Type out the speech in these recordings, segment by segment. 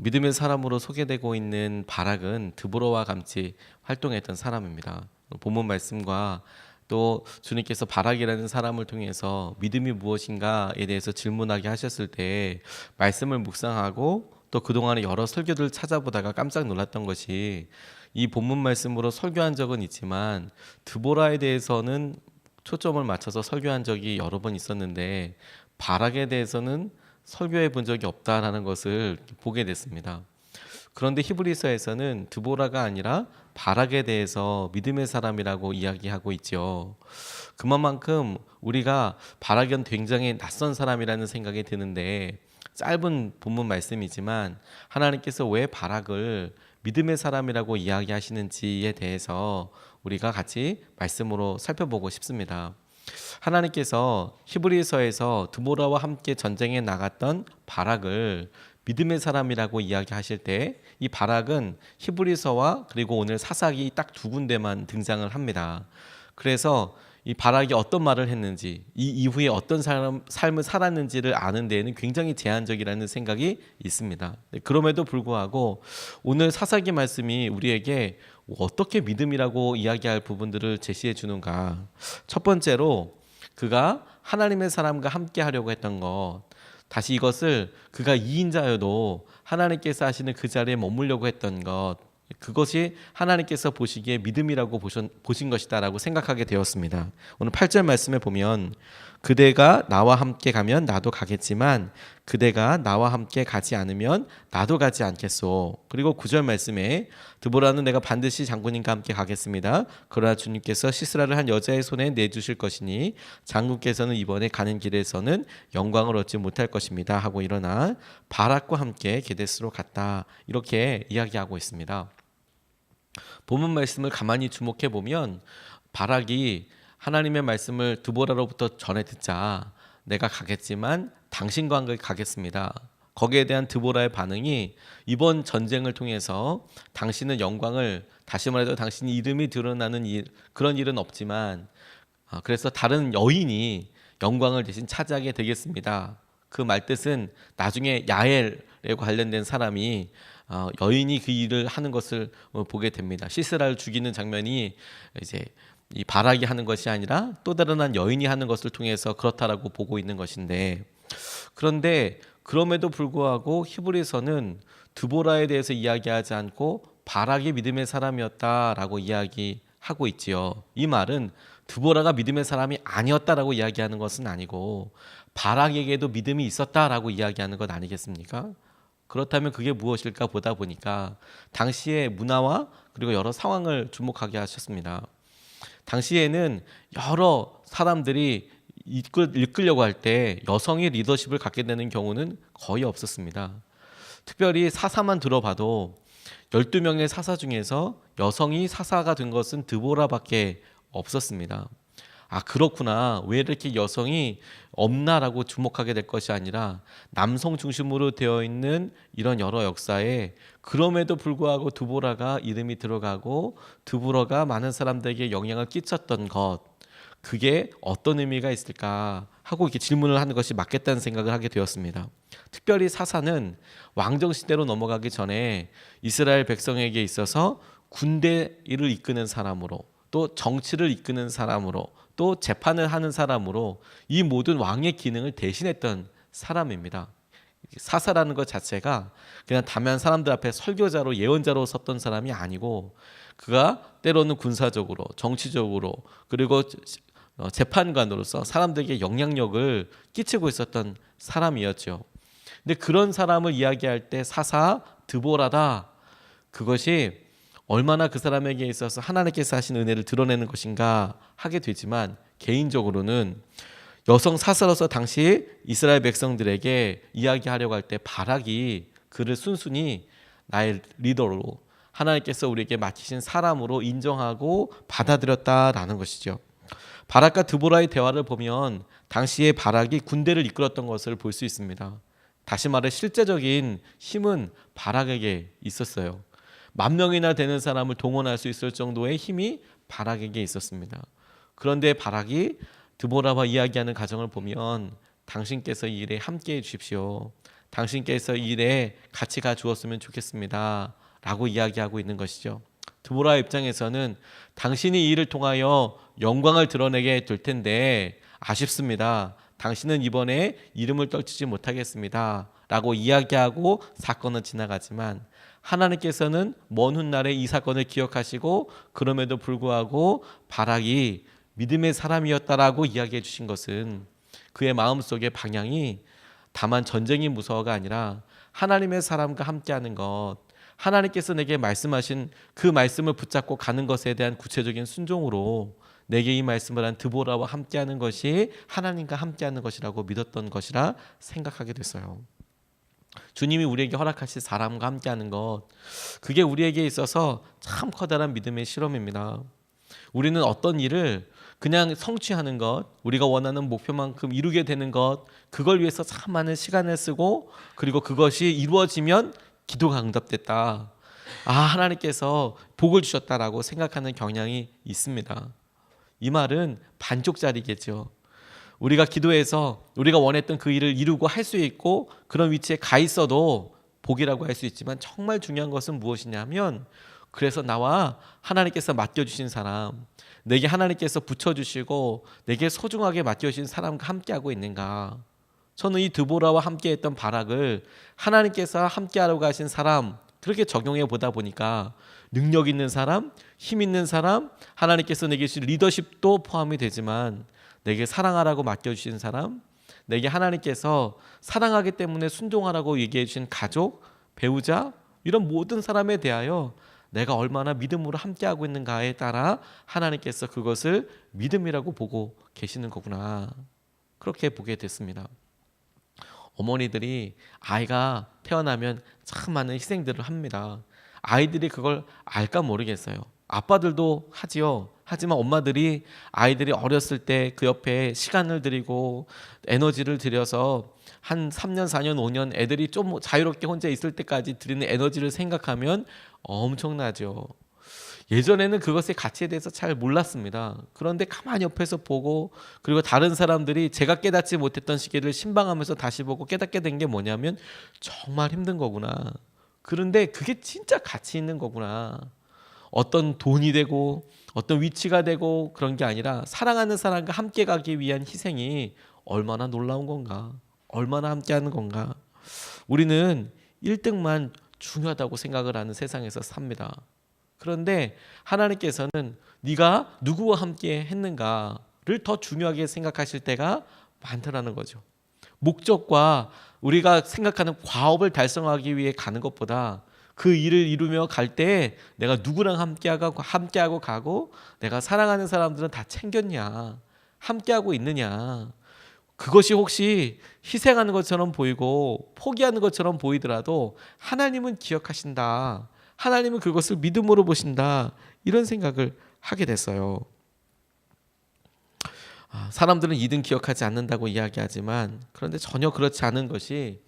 믿음의 사람으로 소개되고 있는 바락은 드보라와 같이 활동했던 사람입니다. 본문 말씀과 또 주님께서 바락이라는 사람을 통해서 믿음이 무엇인가에 대해서 질문하게 하셨을 때 말씀을 묵상하고 또 그동안에 여러 설교들을 찾아보다가 깜짝 놀랐던 것이 이 본문 말씀으로 설교한 적은 있지만 드보라에 대해서는 초점을 맞춰서 설교한 적이 여러 번 있었는데 바락에 대해서는 설교해 본 적이 없다라는 것을 보게 됐습니다. 그런데 히브리서에서는 드보라가 아니라 바락에 대해서 믿음의 사람이라고 이야기하고 있죠. 그만큼 우리가 바락은 굉장히 낯선 사람이라는 생각이 드는데 짧은 본문 말씀이지만 하나님께서 왜 바락을 믿음의 사람이라고 이야기하시는지에 대해서 우리가 같이 말씀으로 살펴보고 싶습니다. 하나님께서 히브리서에서 드보라와 함께 전쟁에 나갔던 바락을 믿음의 사람이라고 이야기하실 때 이 바락은 히브리서와 그리고 오늘 사사기 딱 두 군데만 등장을 합니다. 그래서 이 바락이 어떤 말을 했는지 이 이후에 어떤 삶을 살았는지를 아는 데에는 굉장히 제한적이라는 생각이 있습니다. 그럼에도 불구하고 오늘 사사기 말씀이 우리에게 어떻게 믿음이라고 이야기할 부분들을 제시해 주는가. 첫 번째로 그가 하나님의 사람과 함께 하려고 했던 것, 다시 이것을 그가 2인자여도 하나님께서 하시는 그 자리에 머물려고 했던 것, 그것이 하나님께서 보시기에 믿음이라고 보신 것이다라고 생각하게 되었습니다. 오늘 8절 말씀에 보면 그대가 나와 함께 가면 나도 가겠지만 그대가 나와 함께 가지 않으면 나도 가지 않겠소. 그리고 9절 말씀에 드보라는 내가 반드시 장군님과 함께 가겠습니다. 그러나 주님께서 시스라를 한 여자의 손에 내주실 것이니 장군께서는 이번에 가는 길에서는 영광을 얻지 못할 것입니다 하고 일어나 바락과 함께 게데스로 갔다. 이렇게 이야기하고 있습니다. 본문 말씀을 가만히 주목해 보면 바락이 하나님의 말씀을 드보라로부터 전해 듣자 내가 가겠지만 당신과 함께 가겠습니다. 거기에 대한 드보라의 반응이 이번 전쟁을 통해서 당신은 영광을, 다시 말해서 당신이 이름이 드러나는 그런 일은 없지만 그래서 다른 여인이 영광을 대신 차지하게 되겠습니다. 그 말뜻은 나중에 야엘에 관련된 사람이 여인이 그 일을 하는 것을 보게 됩니다. 시스라를 죽이는 장면이 이제 이 바락이 하는 것이 아니라 또 다른 한 여인이 하는 것을 통해서 그렇다라고 보고 있는 것인데, 그런데 그럼에도 불구하고 히브리서는 드보라에 대해서 이야기하지 않고 바락이 믿음의 사람이었다라고 이야기하고 있지요. 이 말은 드보라가 믿음의 사람이 아니었다라고 이야기하는 것은 아니고 바락에게도 믿음이 있었다라고 이야기하는 것 아니겠습니까? 그렇다면 그게 무엇일까 보다 보니까 당시의 문화와 그리고 여러 상황을 주목하게 하셨습니다. 당시에는 여러 사람들이 이끌려고 할 때 여성이 리더십을 갖게 되는 경우는 거의 없었습니다. 특별히 사사만 들어봐도 12명의 사사 중에서 여성이 사사가 된 것은 드보라밖에 없었습니다. 그렇구나. 왜 이렇게 여성이 없나라고 주목하게 될 것이 아니라 남성 중심으로 되어 있는 이런 여러 역사에 그럼에도 불구하고 드보라가 이름이 들어가고 드보라가 많은 사람들에게 영향을 끼쳤던 것, 그게 어떤 의미가 있을까 하고 이렇게 질문을 하는 것이 맞겠다는 생각을 하게 되었습니다. 특별히 사사는 왕정 시대로 넘어가기 전에 이스라엘 백성에게 있어서 군대를 이끄는 사람으로, 또 정치를 이끄는 사람으로, 또 재판을 하는 사람으로 이 모든 왕의 기능을 대신했던 사람입니다. 사사라는 것 자체가 그냥 다만 사람들 앞에 설교자로 예언자로 섰던 사람이 아니고 그가 때로는 군사적으로, 정치적으로, 그리고 재판관으로서 사람들에게 영향력을 끼치고 있었던 사람이었죠. 근데 그런 사람을 이야기할 때 사사 드보라다, 그것이 얼마나 그 사람에게 있어서 하나님께서 하신 은혜를 드러내는 것인가 하게 되지만, 개인적으로는 여성 사사로서 당시 이스라엘 백성들에게 이야기하려고 할 때 바락이 그를 순순히 나의 리더로, 하나님께서 우리에게 맡기신 사람으로 인정하고 받아들였다라는 것이죠. 바락과 드보라의 대화를 보면 당시에 바락이 군대를 이끌었던 것을 볼 수 있습니다. 다시 말해 실제적인 힘은 바락에게 있었어요. 10,000명이나 되는 사람을 동원할 수 있을 정도의 힘이 바락에게 있었습니다. 그런데 바락이 드보라와 이야기하는 과정을 보면 당신께서 이 일에 함께해 주십시오. 당신께서 이 일에 같이 가주었으면 좋겠습니다 라고 이야기하고 있는 것이죠. 드보라의 입장에서는 당신이 이 일을 통하여 영광을 드러내게 될 텐데 아쉽습니다. 당신은 이번에 이름을 떨치지 못하겠습니다 라고 이야기하고 사건은 지나가지만, 하나님께서는 먼 훗날에 이 사건을 기억하시고 그럼에도 불구하고 바락이 믿음의 사람이었다라고 이야기해 주신 것은 그의 마음속의 방향이 다만 전쟁이 무서워가 아니라 하나님의 사람과 함께하는 것, 하나님께서 내게 말씀하신 그 말씀을 붙잡고 가는 것에 대한 구체적인 순종으로 내게 이 말씀을 한 드보라와 함께하는 것이 하나님과 함께하는 것이라고 믿었던 것이라 생각하게 됐어요. 주님이 우리에게 허락하신 사람과 함께하는 것, 그게 우리에게 있어서 참 커다란 믿음의 실험입니다. 우리는 어떤 일을 그냥 성취하는 것, 우리가 원하는 목표만큼 이루게 되는 것, 그걸 위해서 참 많은 시간을 쓰고, 그리고 그것이 이루어지면 기도가 응답됐다, 하나님께서 복을 주셨다라고 생각하는 경향이 있습니다. 이 말은 반쪽짜리겠죠. 우리가 기도해서 우리가 원했던 그 일을 이루고 할 수 있고 그런 위치에 가 있어도 복이라고 할 수 있지만, 정말 중요한 것은 무엇이냐면, 그래서 나와 하나님께서 맡겨주신 사람, 내게 하나님께서 붙여주시고 내게 소중하게 맡겨주신 사람과 함께하고 있는가. 저는 이 드보라와 함께했던 바락을 하나님께서 함께하라고 하신 사람, 그렇게 적용해 보다 보니까 능력 있는 사람, 힘 있는 사람, 하나님께서 내게 주신 리더십도 포함이 되지만 내게 사랑하라고 맡겨주신 사람, 내게 하나님께서 사랑하기 때문에 순종하라고 얘기해 주신 가족, 배우자, 이런 모든 사람에 대하여 내가 얼마나 믿음으로 함께하고 있는가에 따라 하나님께서 그것을 믿음이라고 보고 계시는 거구나, 그렇게 보게 됐습니다. 어머니들이 아이가 태어나면 참 많은 희생들을 합니다. 아이들이 그걸 알까 모르겠어요. 아빠들도 하지요. 하지만 엄마들이 아이들이 어렸을 때 그 옆에 시간을 들이고 에너지를 들여서 한 3년, 4년, 5년 애들이 좀 자유롭게 혼자 있을 때까지 드리는 에너지를 생각하면 엄청나죠. 예전에는 그것의 가치에 대해서 잘 몰랐습니다. 그런데 가만히 옆에서 보고, 그리고 다른 사람들이 제가 깨닫지 못했던 시기를 신방하면서 다시 보고 깨닫게 된 게 뭐냐면, 정말 힘든 거구나. 그런데 그게 진짜 가치 있는 거구나. 어떤 돈이 되고 어떤 위치가 되고 그런 게 아니라 사랑하는 사람과 함께 가기 위한 희생이 얼마나 놀라운 건가, 얼마나 함께하는 건가. 우리는 1등만 중요하다고 생각을 하는 세상에서 삽니다. 그런데 하나님께서는 네가 누구와 함께 했는가를 더 중요하게 생각하실 때가 많더라는 거죠. 목적과 우리가 생각하는 과업을 달성하기 위해 가는 것보다 그 일을 이루며 갈 때 내가 누구랑 함께하고 가고 내가 사랑하는 사람들은 다 챙겼냐, 함께하고 있느냐, 그것이 혹시 희생하는 것처럼 보이고 포기하는 것처럼 보이더라도 하나님은 기억하신다, 하나님은 그것을 믿음으로 보신다, 이런 생각을 하게 됐어요. 사람들은 2등 기억하지 않는다고 이야기하지만, 그런데 전혀 그렇지 않은 것이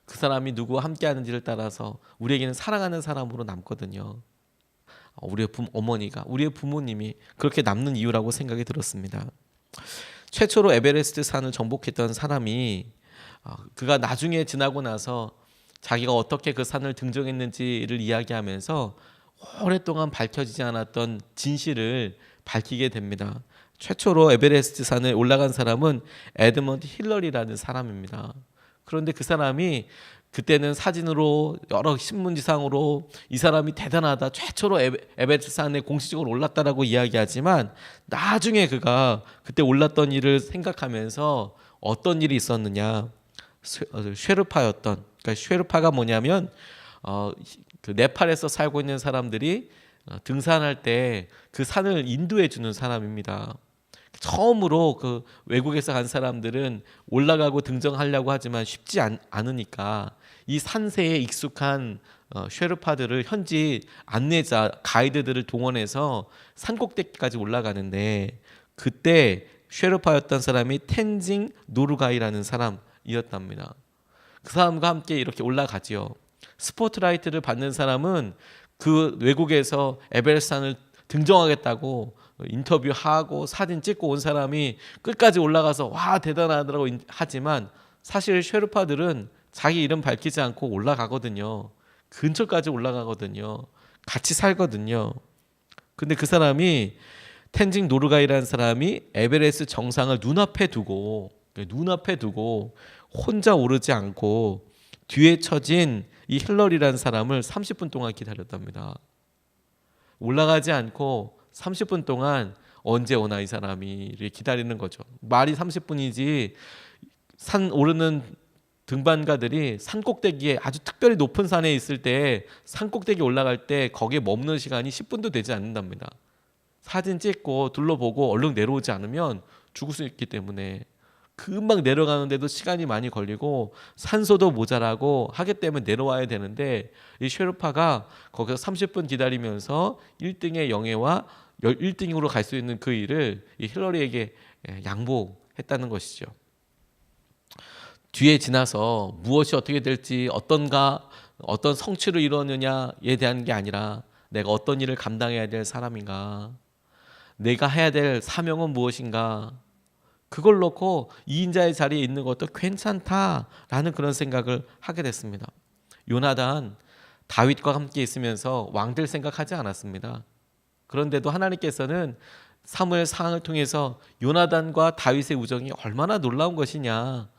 그 사람이 누구와 함께하는지를 따라서 우리에게는 사랑하는 사람으로 남거든요. 우리의 어머니가, 우리의 부모님이 그렇게 남는 이유라고 생각이 들었습니다. 최초로 에베레스트 산을 정복했던 사람이 그가 나중에 지나고 나서 자기가 어떻게 그 산을 등정했는지를 이야기하면서 오랫동안 밝혀지지 않았던 진실을 밝히게 됩니다. 최초로 에베레스트 산에 올라간 사람은 에드먼드 힐러리라는 사람입니다. 그런데 그 사람이 그때는 사진으로 여러 신문지상으로 이 사람이 대단하다, 최초로 에베레스트 산에 공식적으로 올랐다라고 이야기하지만, 나중에 그가 그때 올랐던 일을 생각하면서 어떤 일이 있었느냐, 쉐르파였던, 그러니까 쉐르파가 뭐냐면 그 네팔에서 살고 있는 사람들이 등산할 때 그 산을 인도해 주는 사람입니다. 처음으로 그 외국에서 간 사람들은 올라가고 등정하려고 하지만 쉽지 않으니까 이 산세에 익숙한 쉐르파들을, 현지 안내자 가이드들을 동원해서 산꼭대기까지 올라가는데, 그때 쉐르파였던 사람이 텐징 노르가이라는 사람이었답니다. 그 사람과 함께 이렇게 올라가지요. 스포트라이트를 받는 사람은 그 외국에서 에베레스트 산을 등정하겠다고 인터뷰하고 사진 찍고 온 사람이 끝까지 올라가서 와 대단하다고 하지만, 사실 쉐르파들은 자기 이름 밝히지 않고 올라가거든요. 근처까지 올라가거든요. 같이 살거든요. 근데 그 사람이 텐징 노르가이라는 사람이 에베레스트 정상을 눈앞에 두고 혼자 오르지 않고 뒤에 처진 이 힐러리라는 사람을 30분 동안 기다렸답니다. 올라가지 않고 30분 동안 언제 오나 이 사람이 기다리는 거죠. 말이 30분이지 산 오르는 등반가들이 산 꼭대기에 아주 특별히 높은 산에 있을 때 산 꼭대기 올라갈 때 거기에 머무는 시간이 10분도 되지 않는답니다. 사진 찍고 둘러보고 얼른 내려오지 않으면 죽을 수 있기 때문에 금방 내려가는데도 시간이 많이 걸리고 산소도 모자라고 하기 때문에 내려와야 되는데 이 쉐르파가 거기서 30분 기다리면서 1등의 영예와 1등으로 갈 수 있는 그 일을 이 힐러리에게 양보했다는 것이죠. 뒤에 지나서 무엇이 어떻게 될지 어떤 성취를 이루느냐에 대한 게 아니라 내가 어떤 일을 감당해야 될 사람인가, 내가 해야 될 사명은 무엇인가, 그걸 놓고 2인자의 자리에 있는 것도 괜찮다라는 그런 생각을 하게 됐습니다. 요나단 다윗과 함께 있으면서 왕될 생각하지 않았습니다. 그런데도 하나님께서는 사무엘 상을 통해서 요나단과 다윗의 우정이 얼마나 놀라운 것이냐,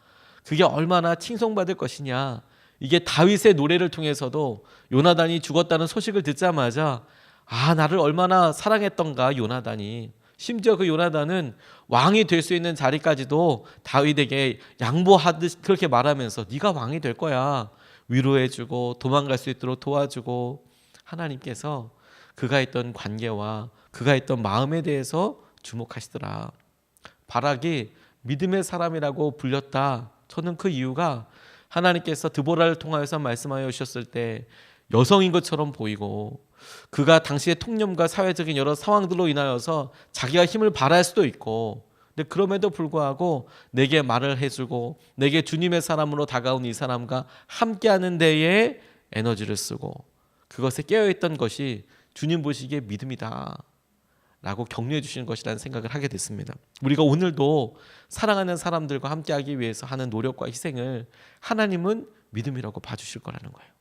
그게 얼마나 칭송받을 것이냐, 이게 다윗의 노래를 통해서도 요나단이 죽었다는 소식을 듣자마자 나를 얼마나 사랑했던가 요나단이, 심지어 그 요나단은 왕이 될 수 있는 자리까지도 다윗에게 양보하듯 그렇게 말하면서 네가 왕이 될 거야 위로해주고 도망갈 수 있도록 도와주고, 하나님께서 그가 있던 관계와 그가 있던 마음에 대해서 주목하시더라. 바락이 믿음의 사람이라고 불렸다. 저는 그 이유가 하나님께서 드보라를 통하여서 말씀하여 주셨을 때 여성인 것처럼 보이고, 그가 당시의 통념과 사회적인 여러 상황들로 인하여서 자기가 힘을 발할 수도 있고, 근데 그럼에도 불구하고 내게 말을 해주고 내게 주님의 사람으로 다가온 이 사람과 함께하는 데에 에너지를 쓰고 그것에 깨어있던 것이 주님 보시기에 믿음이다 라고 격려해 주시는 것이라는 생각을 하게 됐습니다. 우리가 오늘도 사랑하는 사람들과 함께하기 위해서 하는 노력과 희생을 하나님은 믿음이라고 봐주실 거라는 거예요.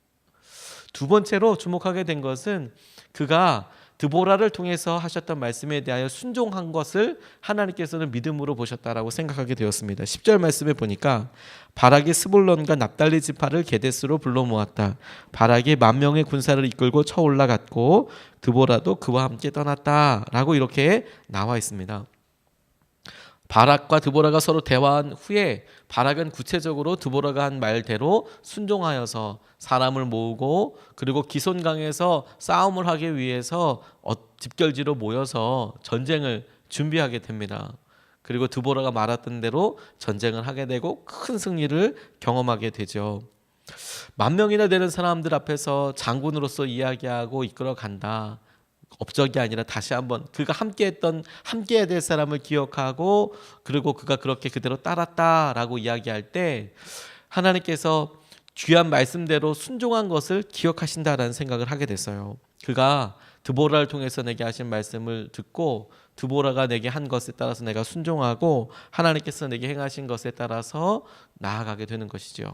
두 번째로 주목하게 된 것은 그가 드보라를 통해서 하셨던 말씀에 대하여 순종한 것을 하나님께서는 믿음으로 보셨다라고 생각하게 되었습니다. 10절 말씀에 보니까 바락이 스불론과 납달리 지파를 게데스로 불러 모았다. 바락이 10,000명의 군사를 이끌고 쳐 올라갔고 드보라도 그와 함께 떠났다라고 이렇게 나와 있습니다. 바락과 드보라가 서로 대화한 후에 바락은 구체적으로 드보라가 한 말대로 순종하여서 사람을 모으고 그리고 기손강에서 싸움을 하기 위해서 집결지로 모여서 전쟁을 준비하게 됩니다. 그리고 드보라가 말했던 대로 전쟁을 하게 되고 큰 승리를 경험하게 되죠. 10,000명이나 되는 사람들 앞에서 장군으로서 이야기하고 이끌어 간다. 업적이 아니라 다시 한번 그가 함께해야 될 사람을 기억하고 그리고 그가 그렇게 그대로 따랐다라고 이야기할 때 하나님께서 귀한 말씀대로 순종한 것을 기억하신다라는 생각을 하게 됐어요. 그가 드보라를 통해서 내게 하신 말씀을 듣고 드보라가 내게 한 것에 따라서 내가 순종하고 하나님께서 내게 행하신 것에 따라서 나아가게 되는 것이죠.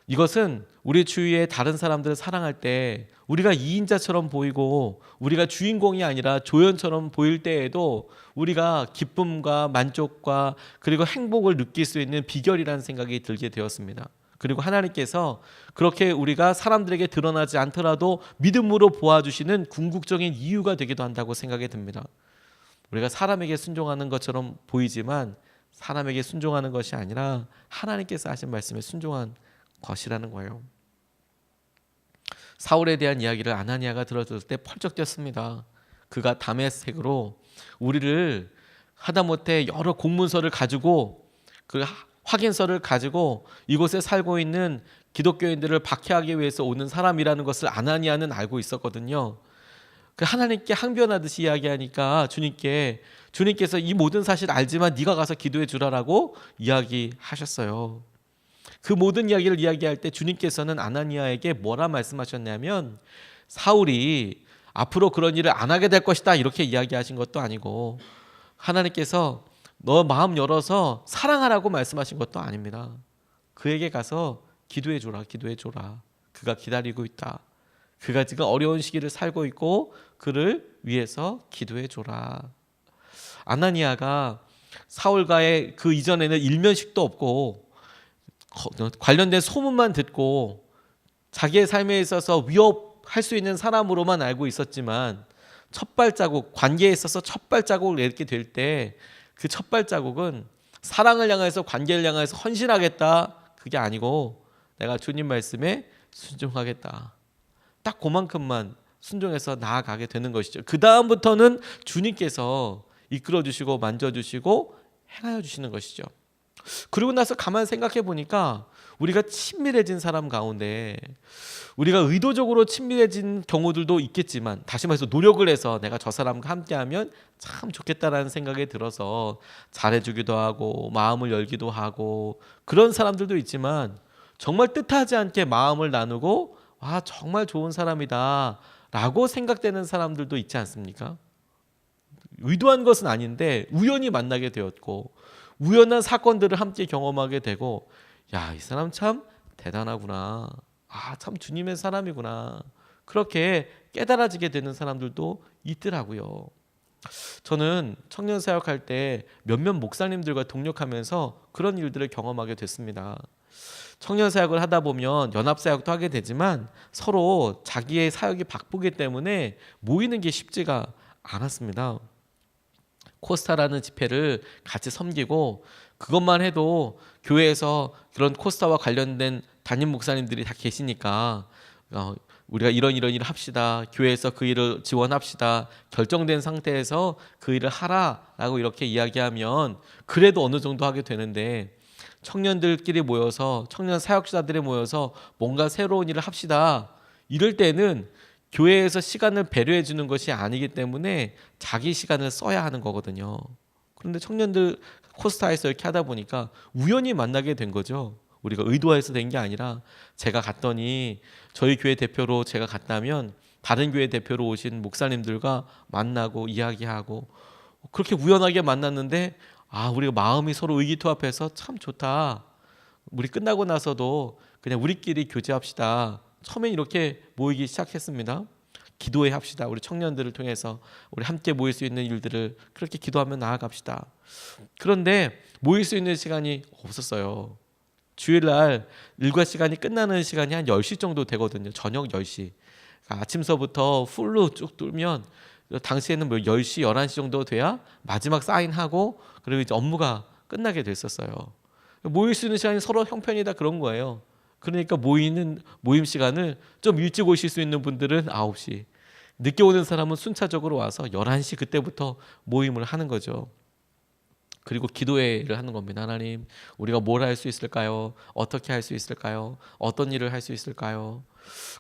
이것은 우리 주위의 다른 사람들을 사랑할 때 우리가 2인자처럼 보이고 우리가 주인공이 아니라 조연처럼 보일 때에도 우리가 기쁨과 만족과 그리고 행복을 느낄 수 있는 비결이라는 생각이 들게 되었습니다. 그리고 하나님께서 그렇게 우리가 사람들에게 드러나지 않더라도 믿음으로 보아주시는 궁극적인 이유가 되기도 한다고 생각이 듭니다. 우리가 사람에게 순종하는 것처럼 보이지만 사람에게 순종하는 것이 아니라 하나님께서 하신 말씀에 순종한 것이라는 거예요. 사울에 대한 이야기를 아나니아가 들었을 때 펄쩍 뛰었습니다. 그가 다메섹으로 우리를 하다못해 여러 공문서를 가지고 그 확인서를 가지고 이곳에 살고 있는 기독교인들을 박해하기 위해서 오는 사람이라는 것을 아나니아는 알고 있었거든요. 그 하나님께 항변하듯이 이야기하니까 주님께서 이 모든 사실을 알지만 네가 가서 기도해 주라라고 이야기하셨어요. 그 모든 이야기를 이야기할 때 주님께서는 아나니아에게 뭐라 말씀하셨냐면 사울이 앞으로 그런 일을 안 하게 될 것이다 이렇게 이야기하신 것도 아니고 하나님께서 너 마음 열어서 사랑하라고 말씀하신 것도 아닙니다. 그에게 가서 기도해 줘라, 기도해 줘라. 그가 기다리고 있다. 그가 지금 어려운 시기를 살고 있고 그를 위해서 기도해 줘라. 아나니아가 사울과의 그 이전에는 일면식도 없고 관련된 소문만 듣고 자기의 삶에 있어서 위협할 수 있는 사람으로만 알고 있었지만 첫 발자국, 관계에 있어서 첫 발자국을 내딛게 될 때 그 첫 발자국은 사랑을 향해서, 관계를 향해서 헌신하겠다, 그게 아니고 내가 주님 말씀에 순종하겠다, 딱 그만큼만 순종해서 나아가게 되는 것이죠. 그 다음부터는 주님께서 이끌어주시고 만져주시고 행하여 주시는 것이죠. 그러고 나서 가만 생각해 보니까 우리가 친밀해진 사람 가운데 우리가 의도적으로 친밀해진 경우들도 있겠지만, 다시 말해서 노력을 해서 내가 저 사람과 함께하면 참 좋겠다라는 생각이 들어서 잘해주기도 하고 마음을 열기도 하고 그런 사람들도 있지만, 정말 뜻하지 않게 마음을 나누고 와 정말 좋은 사람이다 라고 생각되는 사람들도 있지 않습니까? 의도한 것은 아닌데 우연히 만나게 되었고 우연한 사건들을 함께 경험하게 되고, 야, 이 사람 참 대단하구나, 아, 참 주님의 사람이구나, 그렇게 깨달아지게 되는 사람들도 있더라고요. 저는 청년 사역할 때 몇몇 목사님들과 동력하면서 그런 일들을 경험하게 됐습니다. 청년 사역을 하다 보면 연합 사역도 하게 되지만 서로 자기의 사역이 바쁘기 때문에 모이는 게 쉽지가 않았습니다. 코스타라는 집회를 같이 섬기고 그것만 해도 교회에서 그런 코스타와 관련된 담임 목사님들이 다 계시니까 우리가 이런 일을 합시다, 교회에서 그 일을 지원합시다, 결정된 상태에서 그 일을 하라라고 이렇게 이야기하면 그래도 어느 정도 하게 되는데, 청년들끼리 모여서, 청년 사역자들이 모여서 뭔가 새로운 일을 합시다, 이럴 때는 교회에서 시간을 배려해 주는 것이 아니기 때문에 자기 시간을 써야 하는 거거든요. 그런데 청년들 코스타에서 이렇게 하다 보니까 우연히 만나게 된 거죠. 우리가 의도해서 된 게 아니라, 제가 갔더니 저희 교회 대표로 제가 갔다면 다른 교회 대표로 오신 목사님들과 만나고 이야기하고 그렇게 우연하게 만났는데, 아, 우리가 마음이 서로 의기투합해서 참 좋다, 우리 끝나고 나서도 그냥 우리끼리 교제합시다, 처음엔 이렇게 모이기 시작했습니다. 기도회 합시다, 우리 청년들을 통해서 우리 함께 모일 수 있는 일들을 그렇게 기도하며 나아갑시다. 그런데 모일 수 있는 시간이 없었어요. 주일날 일과 시간이 끝나는 시간이 한 10시 정도 되거든요. 저녁 10시. 아침서부터 풀로 쭉 뚫면 당시에는 뭐 10시, 11시 정도 돼야 마지막 사인하고 그리고 이제 업무가 끝나게 됐었어요. 모일 수 있는 시간이 서로 형편이 다 그런 거예요. 그러니까 모임 시간을 좀 일찍 오실 수 있는 분들은 9시, 늦게 오는 사람은 순차적으로 와서 11시 그때부터 모임을 하는 거죠. 그리고 기도회를 하는 겁니다. 하나님, 우리가 뭘 할 수 있을까요? 어떻게 할 수 있을까요? 어떤 일을 할 수 있을까요?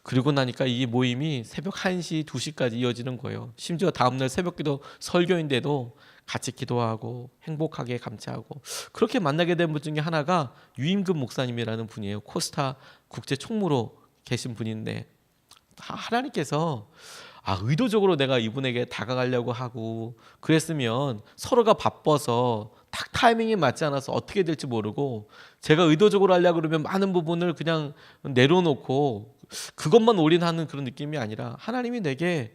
그리고 나니까 이 모임이 새벽 1시, 2시까지 이어지는 거예요. 심지어 다음날 새벽기도 설교인데도 같이 기도하고 행복하게 감사하고, 그렇게 만나게 된 분 중에 하나가 유임금 목사님이라는 분이에요. 코스타 국제 총무로 계신 분인데, 하나님께서 의도적으로 내가 이분에게 다가가려고 하고 그랬으면 서로가 바빠서 딱 타이밍이 맞지 않아서 어떻게 될지 모르고, 제가 의도적으로 하려고 그러면 많은 부분을 그냥 내려놓고 그것만 올인하는 그런 느낌이 아니라, 하나님이 내게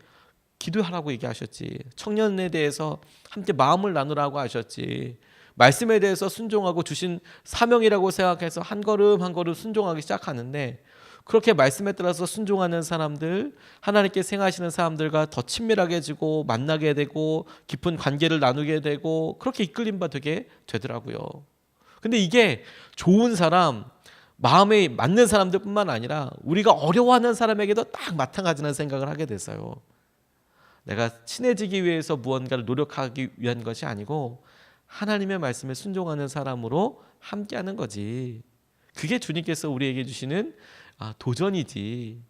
기도하라고 얘기하셨지, 청년에 대해서 함께 마음을 나누라고 하셨지, 말씀에 대해서 순종하고 주신 사명이라고 생각해서 한 걸음 한 걸음 순종하기 시작하는데, 그렇게 말씀에 따라서 순종하는 사람들, 하나님께 생하시는 사람들과 더 친밀하게 만나게 되고 깊은 관계를 나누게 되고 그렇게 이끌림 받게 되더라고요. 근데 이게 좋은 사람, 마음에 맞는 사람들뿐만 아니라 우리가 어려워하는 사람에게도 딱 마찬가지라는 생각을 하게 됐어요. 내가 친해지기 위해서 무언가를 노력하기 위한 것이 아니고 하나님의 말씀에 순종하는 사람으로 함께하는 거지. 그게 주님께서 우리에게 주시는 도전이지.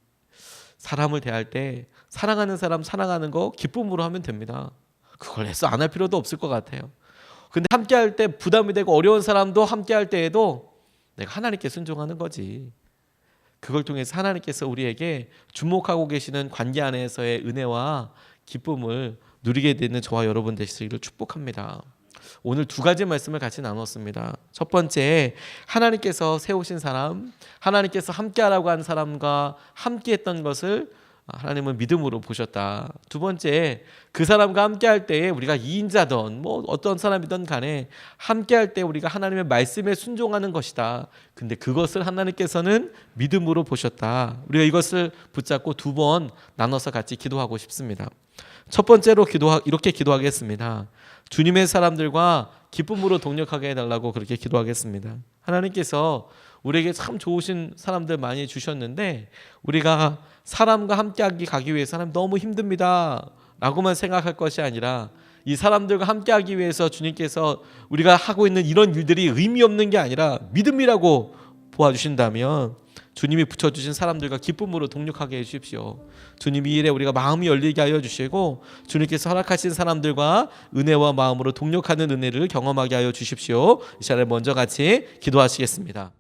사람을 대할 때 사랑하는 사람 사랑하는 거 기쁨으로 하면 됩니다. 그걸 해서 안 할 필요도 없을 것 같아요. 근데 함께할 때 부담이 되고 어려운 사람도 함께할 때에도 내가 하나님께 순종하는 거지. 그걸 통해서 하나님께서 우리에게 주목하고 계시는 관계 안에서의 은혜와 기쁨을 누리게 되는 저와 여러분 되시기를 축복합니다. 오늘 두 가지 말씀을 같이 나눴습니다. 첫 번째, 하나님께서 세우신 사람, 하나님께서 함께하라고 한 사람과 함께했던 것을 하나님은 믿음으로 보셨다. 두 번째, 그 사람과 함께할 때에 우리가 2인자든 뭐 어떤 사람이든 간에 함께할 때 우리가 하나님의 말씀에 순종하는 것이다. 근데 그것을 하나님께서는 믿음으로 보셨다. 우리가 이것을 붙잡고 두 번 나눠서 같이 기도하고 싶습니다. 첫 번째로 이렇게 기도하겠습니다. 주님의 사람들과 기쁨으로 동력하게 해달라고 그렇게 기도하겠습니다. 하나님께서 우리에게 참 좋으신 사람들 많이 주셨는데 우리가 사람과 함께하기 가기 위해서 하나님 너무 힘듭니다 라고만 생각할 것이 아니라 이 사람들과 함께하기 위해서 주님께서 우리가 하고 있는 이런 일들이 의미 없는 게 아니라 믿음이라고 보아주신다면 주님이 붙여주신 사람들과 기쁨으로 동력하게 해주십시오. 주님 이 일에 우리가 마음이 열리게 하여 주시고 주님께서 허락하신 사람들과 은혜와 마음으로 동력하는 은혜를 경험하게 하여 주십시오. 이 시간에 먼저 같이 기도하시겠습니다.